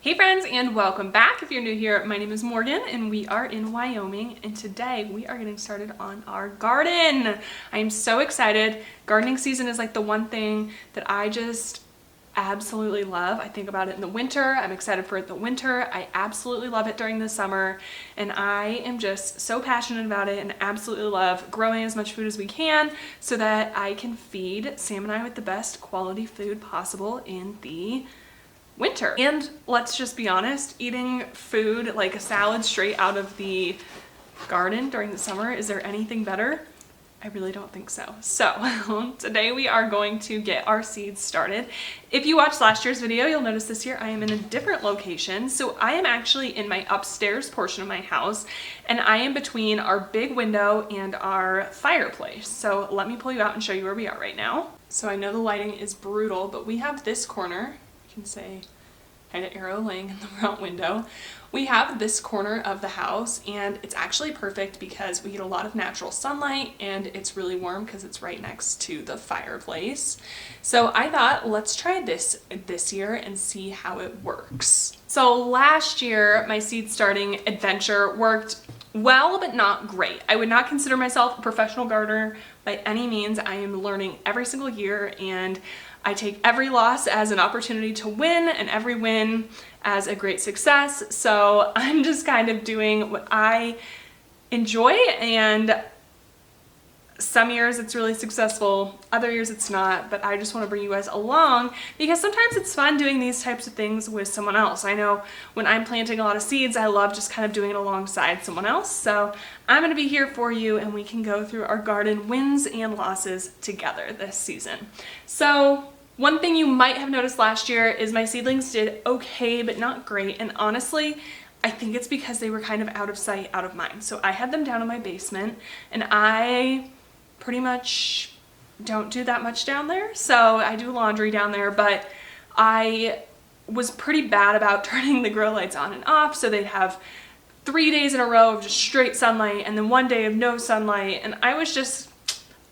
Hey friends, and welcome back. If you're new here, my name is Morgan and we are in Wyoming, and today we are getting started on our garden. I am so excited. Gardening season is like the one thing that I just absolutely love. I think about it in the winter. I'm excited for it in the winter. I absolutely love it during the summer, and I am just so passionate about it and absolutely love growing as much food as we can so that I can feed Sam and I with the best quality food possible in the winter. And let's just be honest, eating food like a salad straight out of the garden during the summer, is there anything better? I really don't think so. So today we are going to get our seeds started. If you watched last year's video, you'll notice this year I am in a different location. So I am actually in my upstairs portion of my house, and I am between our big window and our fireplace. So let me pull you out and show you where we are right now. So I know the lighting is brutal, but we have this corner. Can say kind of arrow laying in the front window. We have this corner of the house, and it's actually perfect because we get a lot of natural sunlight and it's really warm because it's right next to the fireplace. So I thought, let's try this year and see how it works. So last year my seed starting adventure worked well, but not great. I would not consider myself a professional gardener by any means. I am learning every single year, and I take every loss as an opportunity to win and every win as a great success. So I'm just kind of doing what I enjoy, and some years it's really successful, other years it's not, but I just want to bring you guys along because sometimes it's fun doing these types of things with someone else. I know when I'm planting a lot of seeds, I love just kind of doing it alongside someone else. So I'm going to be here for you, and we can go through our garden wins and losses together this season. So one thing you might have noticed last year is my seedlings did okay, but not great. And honestly, I think it's because they were kind of out of sight, out of mind. So I had them down in my basement, and I pretty much don't do that much down there. So I do laundry down there, but I was pretty bad about turning the grow lights on and off. So they'd have 3 days in a row of just straight sunlight and then 1 day of no sunlight. And I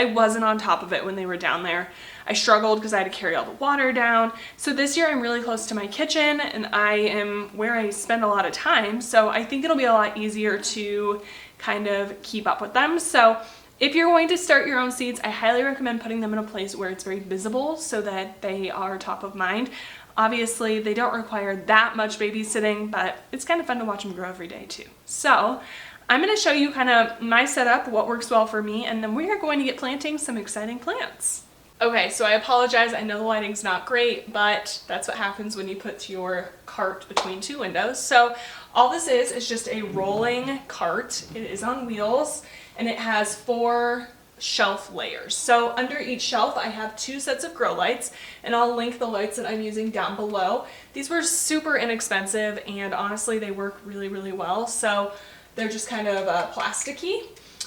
wasn't on top of it when they were down there. I struggled because I had to carry all the water down. So this year I'm really close to my kitchen, and I am where I spend a lot of time. So I think it'll be a lot easier to kind of keep up with them. So if you're going to start your own seeds, I highly recommend putting them in a place where it's very visible so that they are top of mind. Obviously, they don't require that much babysitting, but it's kind of fun to watch them grow every day too. So I'm going to show you kind of my setup, what works well for me, and then we are going to get planting some exciting plants. Okay, so I apologize. I know the lighting's not great, but that's what happens when you put your cart between two windows. So all this is just a rolling cart. It is on wheels, and it has 4 shelf layers. So under each shelf I have 2 sets of grow lights, and I'll link the lights that I'm using down below. These were super inexpensive, and honestly they work really, really well. So they're just kind of plasticky.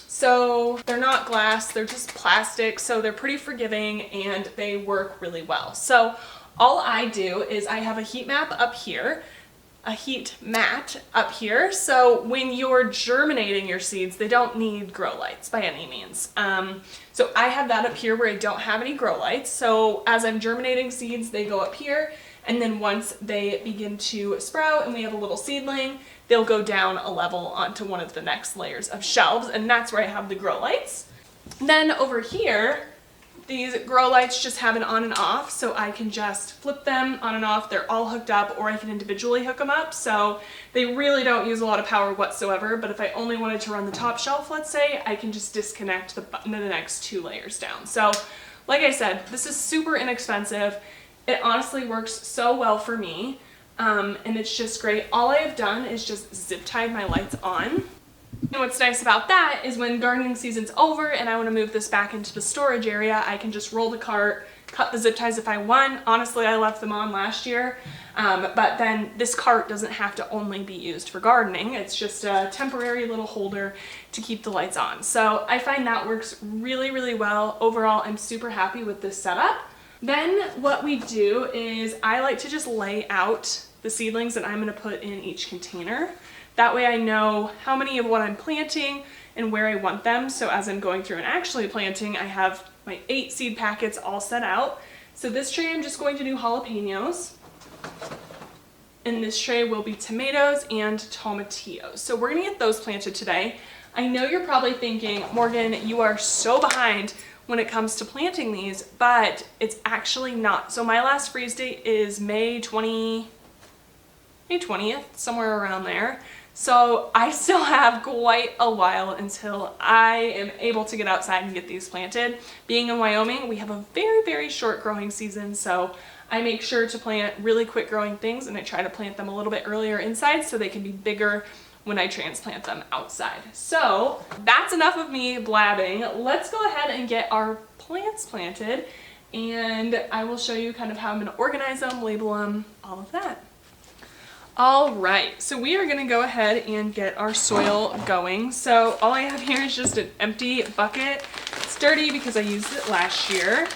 So they're not glass, they're just plastic, so they're pretty forgiving and they work really well. So all I do is I have a heat mat up here. So when you're germinating your seeds, they don't need grow lights by any means. So I have that up here where I don't have any grow lights. So as I'm germinating seeds, they go up here, and then once they begin to sprout and we have a little seedling, they'll go down a level onto one of the next layers of shelves, and that's where I have the grow lights. Then over here, these grow lights just have an on and off, so I can just flip them on and off. They're all hooked up, or I can individually hook them up, so they really don't use a lot of power whatsoever. But if I only wanted to run the top shelf, let's say, I can just disconnect the button to the next 2 layers down. So like I said, this is super inexpensive. It honestly works so well for me, and it's just great. All I have done is just zip tied my lights on. And what's nice about that is when gardening season's over and I want to move this back into the storage area, I can just roll the cart, cut the zip ties if I want. Honestly, I left them on last year, but then this cart doesn't have to only be used for gardening. It's just a temporary little holder to keep the lights on. So I find that works really, really well. Overall, I'm super happy with this setup. Then what we do is I like to just lay out the seedlings that I'm going to put in each container. That way I know how many of what I'm planting and where I want them. So as I'm going through and actually planting, I have my 8 seed packets all set out. So this tree I'm just going to do jalapenos. In this tray will be tomatoes and tomatillos. So we're gonna get those planted today. I know you're probably thinking, Morgan, you are so behind when it comes to planting these, but it's actually not. So my last freeze date is May 20th, somewhere around there. So I still have quite a while until I am able to get outside and get these planted. Being in Wyoming, we have a very, very short growing season, so I make sure to plant really quick growing things, and I try to plant them a little bit earlier inside so they can be bigger when I transplant them outside. So that's enough of me blabbing. Let's go ahead and get our plants planted, and I will show you kind of how I'm gonna organize them, label them, all of that. All right, so we are gonna go ahead and get our soil going. So all I have here is just an empty bucket. It's dirty because I used it last year.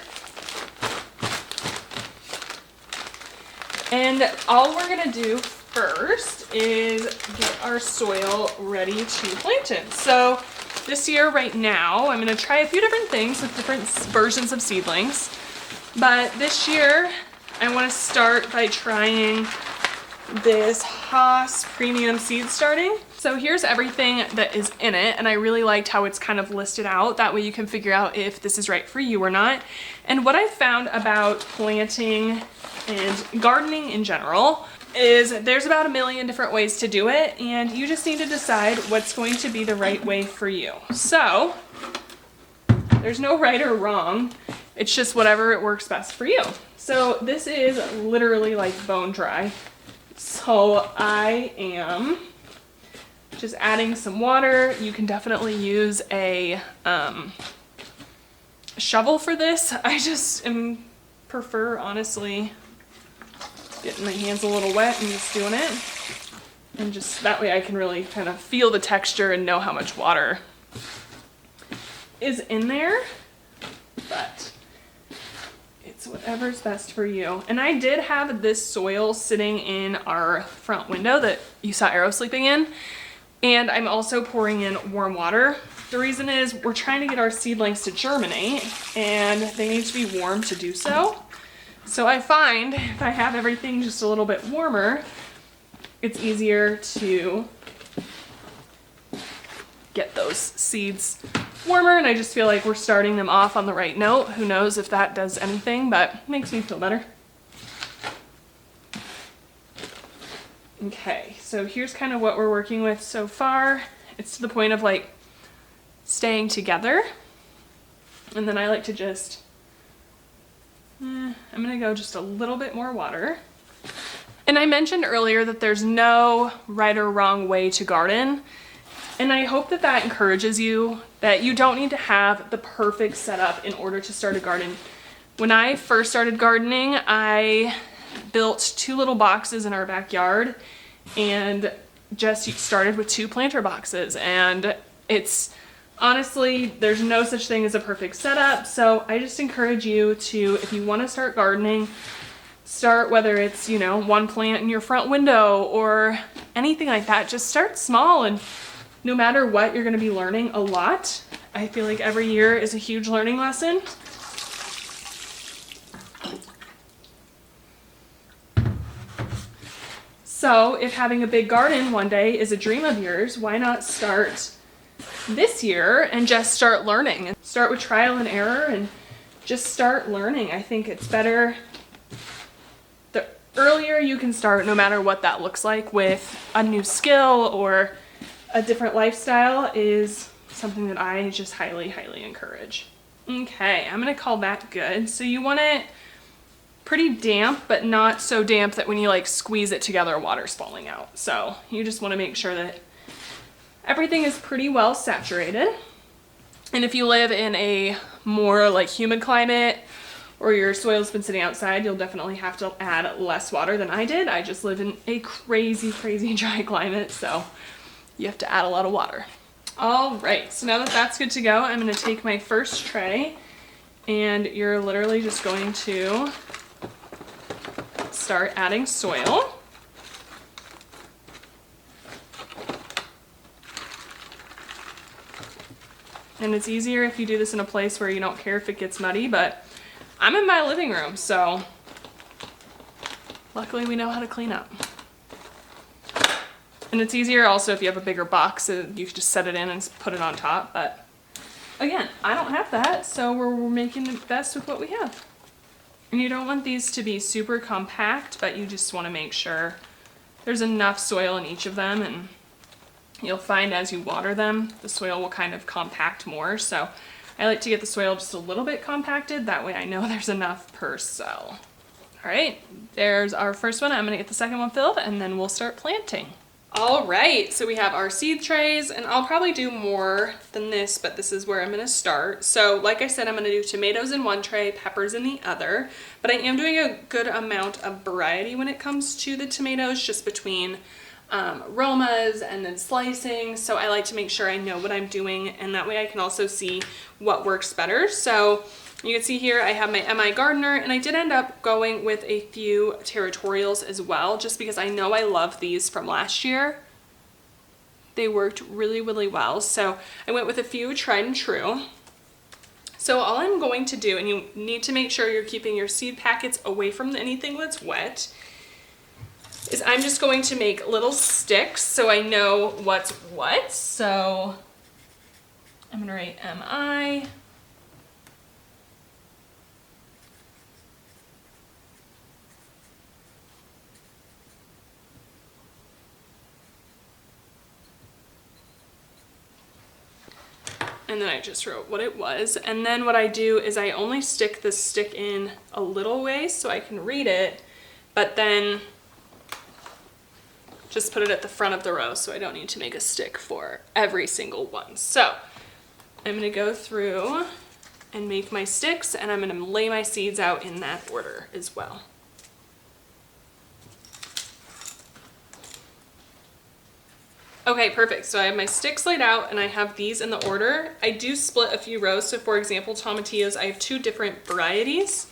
And all we're gonna do first is get our soil ready to plant in. So this year right now, I'm gonna try a few different things with different versions of seedlings. But this year, I wanna start by trying this Haas premium seed starting. So here's everything that is in it, and I really liked how it's kind of listed out. That way you can figure out if this is right for you or not. And what I found about planting and gardening in general is there's about a million different ways to do it, and you just need to decide what's going to be the right way for you. So there's no right or wrong. It's just whatever it works best for you. So this is literally like bone dry. So I am just adding some water. You can definitely use a shovel for this. I just prefer, honestly, getting my hands a little wet and just doing it. And just that way I can really kind of feel the texture and know how much water is in there. But it's whatever's best for you. And I did have this soil sitting in our front window that you saw Arrow sleeping in. And I'm also pouring in warm water. The reason is we're trying to get our seedlings to germinate, and they need to be warm to do so. So I find if I have everything just a little bit warmer, it's easier to get those seeds warmer, and I just feel like we're starting them off on the right note. Who knows if that does anything, but it makes me feel better. Okay, so here's kind of what we're working with so far. It's to the point of like staying together. And then I like to just, I'm gonna go just a little bit more water. And I mentioned earlier that there's no right or wrong way to garden. And I hope that that encourages you, that you don't need to have the perfect setup in order to start a garden. When I first started gardening, I built 2 little boxes in our backyard and just started with 2 planter boxes. And it's honestly, there's no such thing as a perfect setup. So I just encourage you to, if you want to start gardening, start whether it's, you know, 1 plant in your front window or anything like that. Just start small, and no matter what, you're going to be learning a lot. I feel like every year is a huge learning lesson. So if having a big garden one day is a dream of yours, why not start this year and just start learning? And start with trial and error and just start learning. I think it's better. The earlier you can start, no matter what that looks like, with a new skill or a different lifestyle, is something that I just highly, highly encourage. Okay, I'm gonna call that good. So you want it pretty damp, but not so damp that when you like squeeze it together, water's falling out. So you just wanna make sure that everything is pretty well saturated. And if you live in a more like humid climate, or your soil's been sitting outside, you'll definitely have to add less water than I did. I just live in a crazy, crazy dry climate, so you have to add a lot of water. All right, so now that that's good to go, I'm gonna take my first tray, and you're literally just going to start adding soil. And it's easier if you do this in a place where you don't care if it gets muddy, but I'm in my living room, so luckily we know how to clean up. And it's easier also if you have a bigger box, so you can just set it in and put it on top. But again, I don't have that, so we're making the best with what we have. And you don't want these to be super compact, but you just want to make sure there's enough soil in each of them, and you'll find as you water them, the soil will kind of compact more. So I like to get the soil just a little bit compacted. That way I know there's enough per cell. All right, there's our first one. I'm gonna get the second one filled and then we'll start planting. All right, so we have our seed trays, and I'll probably do more than this, but this is where I'm gonna start. So like I said, I'm gonna do tomatoes in one tray, peppers in the other, but I am doing a good amount of variety when it comes to the tomatoes, just between aromas and then slicing. So I like to make sure I know what I'm doing, and that way I can also see what works better. So you can see here I have my MI Gardener, and I did end up going with a few territorials as well, just because I know I love these from last year. They worked really, really well. So I went with a few tried and true. So all I'm going to do, and you need to make sure you're keeping your seed packets away from anything that's wet, is I'm just going to make little sticks so I know what's what. So I'm gonna write MI. And then I just wrote what it was. And then what I do is I only stick this stick in a little way so I can read it, but then just put it at the front of the row so I don't need to make a stick for every single one. So I'm gonna go through and make my sticks, and I'm gonna lay my seeds out in that order as well. Okay, perfect. So I have my sticks laid out and I have these in the order. I do split a few rows. So for example, tomatillos, I have two different varieties,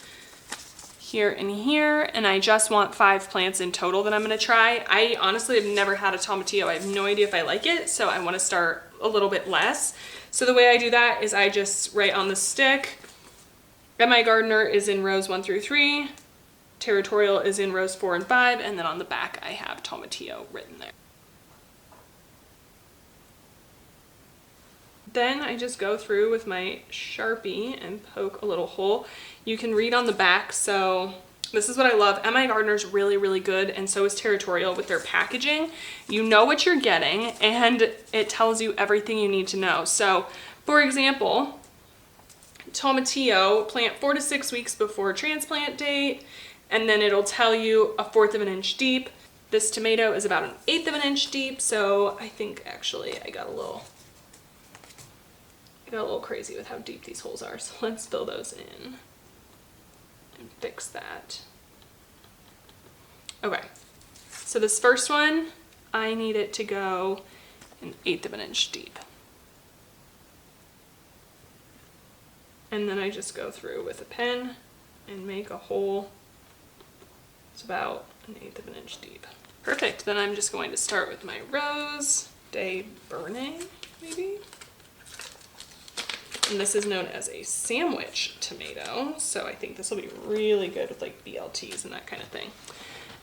here and here, and I just want 5 plants in total that I'm gonna try. I honestly have never had a tomatillo. I have no idea if I like it, so I wanna start a little bit less. So the way I do that is I just write on the stick, MI Gardener is in rows 1 through 3, Territorial is in rows 4 and 5, and then on the back I have tomatillo written there. Then I just go through with my Sharpie and poke a little hole. You can read on the back, so this is what I love. MI Gardener's really, really good, and so is Territorial with their packaging. You know what you're getting, and it tells you everything you need to know. So, for example, tomatillo, plant 4 to 6 weeks before transplant date, and then it'll tell you 1/4 of an inch deep. This tomato is about 1/8 of an inch deep, so I think actually I got a little crazy with how deep these holes are. So let's fill those in and fix that. Okay, so this first one, I need it to go 1/8 of an inch deep. And then I just go through with a pen and make a hole. It's about 1/8 of an inch deep. Perfect, then I'm just going to start with my Rose de Bernay, maybe? And this is known as a sandwich tomato, so I think this will be really good with like BLTs and that kind of thing.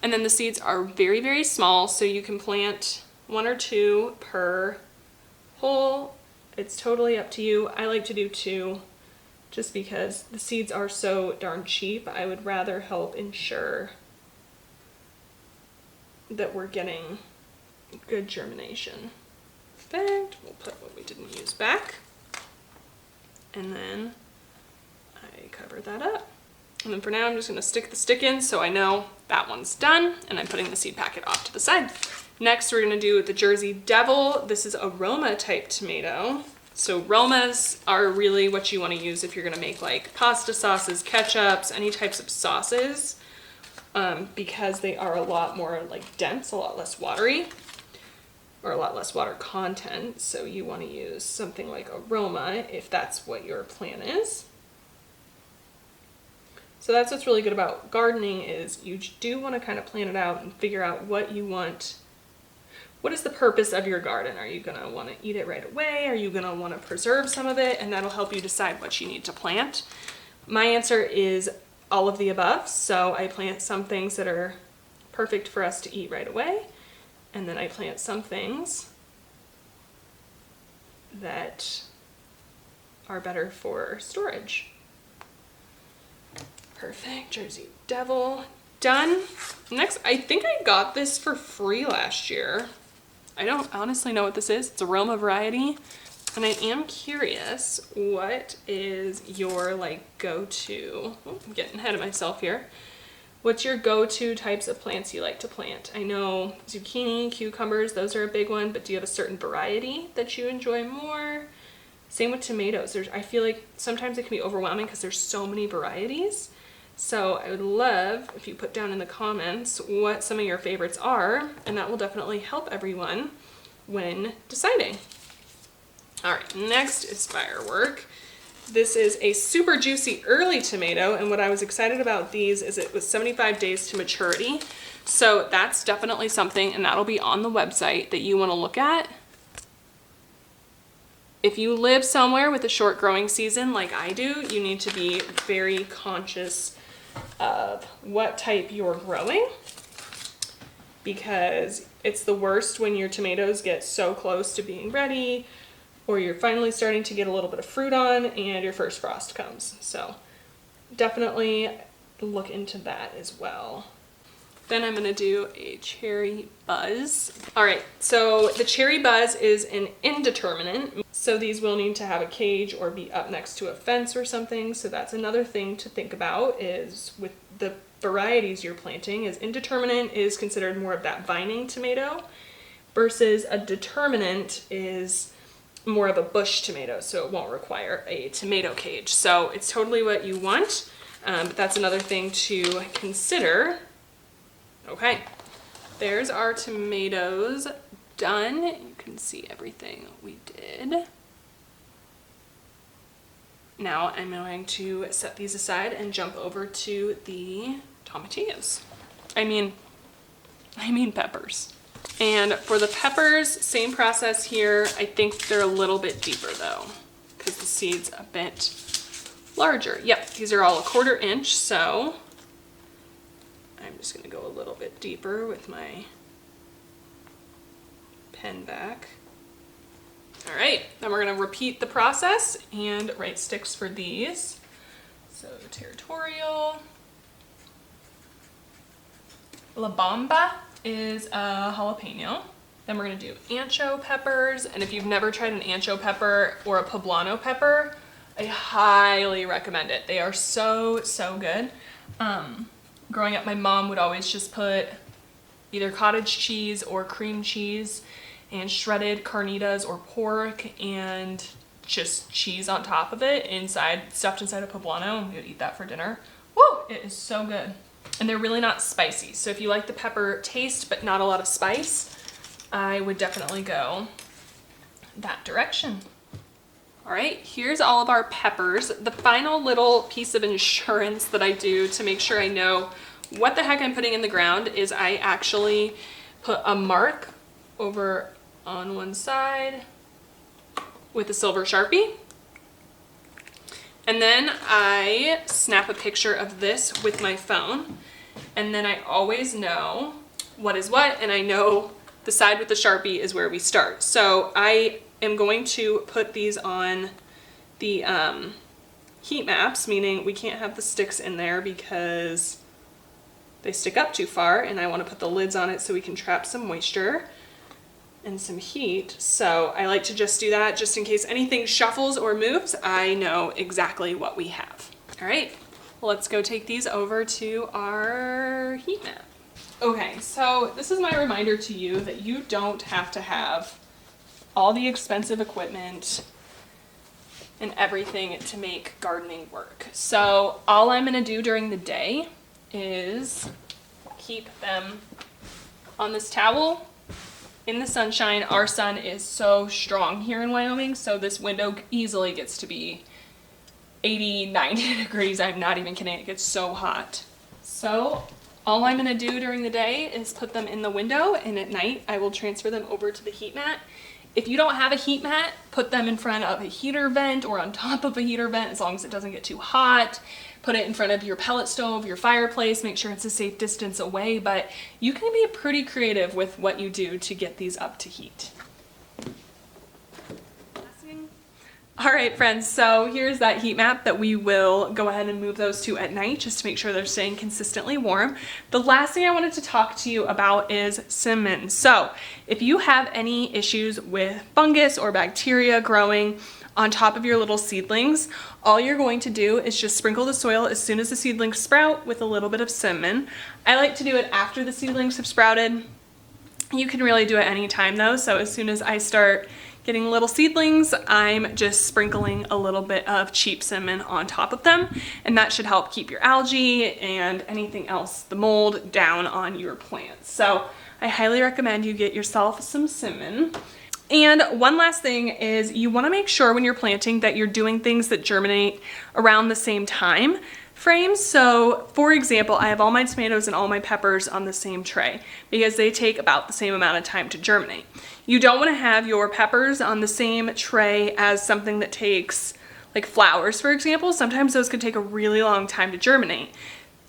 And then the seeds are very, very small, so you can plant 1 or 2 per hole. It's totally up to you. I like to do 2 just because the seeds are so darn cheap. I would rather help ensure that we're getting good germination. Perfect. We'll put what we didn't use back. And then I cover that up. And then for now, I'm just gonna stick the stick in so I know that one's done, and I'm putting the seed packet off to the side. Next, we're gonna do the Jersey Devil. This is a Roma type tomato. So Romas are really what you wanna use if you're gonna make like pasta sauces, ketchups, any types of sauces, because they are a lot more like dense, a lot less watery, or a lot less water content. So you wanna use something like a Roma if that's what your plan is. So that's what's really good about gardening, is you do want to kind of plan it out and figure out what you want. What is the purpose of your garden? Are you going to want to eat it right away? Are you going to want to preserve some of it? And that'll help you decide what you need to plant. My answer is all of the above. So I plant some things that are perfect for us to eat right away, And then I plant some things that are better for storage. Perfect. Jersey Devil. Done. Next, I think I got this for free last year. I don't honestly know what this is. It's Aroma Variety. And I am curious, what is your like go-to? Oh, I'm getting ahead of myself here. What's your go-to types of plants you like to plant? I know zucchini, cucumbers, those are a big one, but do you have a certain variety that you enjoy more? Same with tomatoes. I feel like sometimes it can be overwhelming because there's so many varieties. So I would love if you put down in the comments what some of your favorites are, and that will definitely help everyone when deciding. All right, next is firework. This is a super juicy early tomato, and what I was excited about these is it was 75 days to maturity. So that's definitely something, and that'll be on the website, that you want to look at. If you live somewhere with a short growing season like I do, you need to be very conscious of what type you're growing, because it's the worst when your tomatoes get so close to being ready, or you're finally starting to get a little bit of fruit on and your first frost comes. So definitely look into that as well. Then I'm gonna do a cherry buzz. All right, so the cherry buzz is an indeterminate. So these will need to have a cage or be up next to a fence or something. So that's another thing to think about, is with the varieties you're planting, is indeterminate is considered more of that vining tomato, versus a determinant is more of a bush tomato, so it won't require a tomato cage. So it's totally what you want, but that's another thing to consider. Okay, there's our tomatoes done. You can see everything we did. Now I'm going to set these aside and jump over to the tomatillos. I mean peppers. And for the peppers, same process here. I think they're a little bit deeper though, because the seed's a bit larger. Yep, these are all 1/4 inch, so I'm just gonna go a little bit deeper with my pen back. All right, then we're gonna repeat the process and write sticks for these. So territorial. La Bamba is a jalapeno. Then we're gonna do ancho peppers. And if you've never tried an ancho pepper or a poblano pepper, I highly recommend it. They are so, so good. Growing up, my mom would always just put either cottage cheese or cream cheese and shredded carnitas or pork and just cheese on top of it stuffed inside a poblano, and we would eat that for dinner. Woo! It is so good. And they're really not spicy. So if you like the pepper taste but not a lot of spice, I would definitely go that direction. All right, here's all of our peppers. The final little piece of insurance that I do to make sure I know what the heck I'm putting in the ground is I actually put a mark over on one side with a silver Sharpie. And then I snap a picture of this with my phone. And then I always know what is what, and I know the side with the Sharpie is where we start. So I am going to put these on the heat maps, meaning we can't have the sticks in there because they stick up too far, and I want to put the lids on it so we can trap some moisture and some heat. So I like to just do that just in case anything shuffles or moves, I know exactly what we have. All right, let's go take these over to our heat map. Okay, so this is my reminder to you that you don't have to have all the expensive equipment and everything to make gardening work. So all I'm gonna do during the day is keep them on this towel in the sunshine. Our sun is so strong here in Wyoming, so this window easily gets to be 80, 90 degrees. I'm not even kidding, it gets so hot. So all I'm gonna do during the day is put them in the window, and at night I will transfer them over to the heat mat. If you don't have a heat mat, put them in front of a heater vent or on top of a heater vent, as long as it doesn't get too hot. put it in front of your pellet stove, your fireplace, make sure it's a safe distance away, but you can be pretty creative with what you do to get these up to heat. All right, friends, so here's that heat map that we will go ahead and move those to at night just to make sure they're staying consistently warm. The last thing I wanted to talk to you about is cinnamon. So if you have any issues with fungus or bacteria growing on top of your little seedlings, all you're going to do is just sprinkle the soil as soon as the seedlings sprout with a little bit of cinnamon. I like to do it after the seedlings have sprouted. You can really do it anytime though, so as soon as I start getting little seedlings, I'm just sprinkling a little bit of cheap cinnamon on top of them, and that should help keep your algae and anything else, the mold, down on your plants. So I highly recommend you get yourself some cinnamon. And one last thing is you want to make sure when you're planting that you're doing things that germinate around the same time frames. So for example, I have all my tomatoes and all my peppers on the same tray because they take about the same amount of time to germinate. You don't want to have your peppers on the same tray as something that takes, like flowers, for example. Sometimes those could take a really long time to germinate.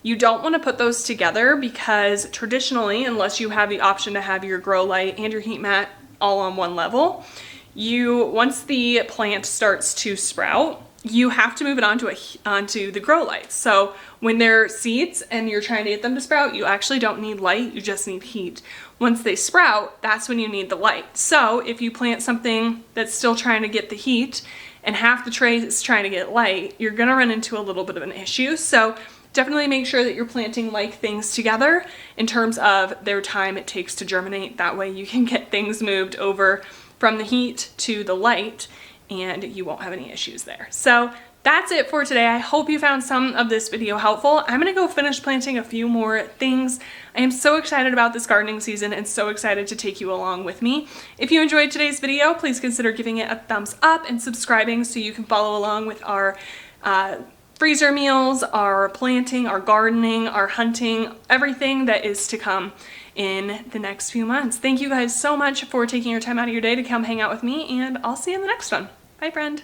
You don't want to put those together because traditionally, unless you have the option to have your grow light and your heat mat all on one level, once the plant starts to sprout, you have to move it onto the grow lights. So when they're seeds and you're trying to get them to sprout, you actually don't need light, you just need heat. Once they sprout, that's when you need the light. So if you plant something that's still trying to get the heat and half the tray is trying to get light, you're gonna run into a little bit of an issue. So definitely make sure that you're planting like things together in terms of their time it takes to germinate. That way you can get things moved over from the heat to the light and you won't have any issues there. So that's it for today. I hope you found some of this video helpful. I'm gonna go finish planting a few more things. I am so excited about this gardening season and so excited to take you along with me. If you enjoyed today's video, please consider giving it a thumbs up and subscribing so you can follow along with our freezer meals, our planting, our gardening, our hunting, everything that is to come in the next few months. Thank you guys so much for taking your time out of your day to come hang out with me, and I'll see you in the next one. Bye, friend.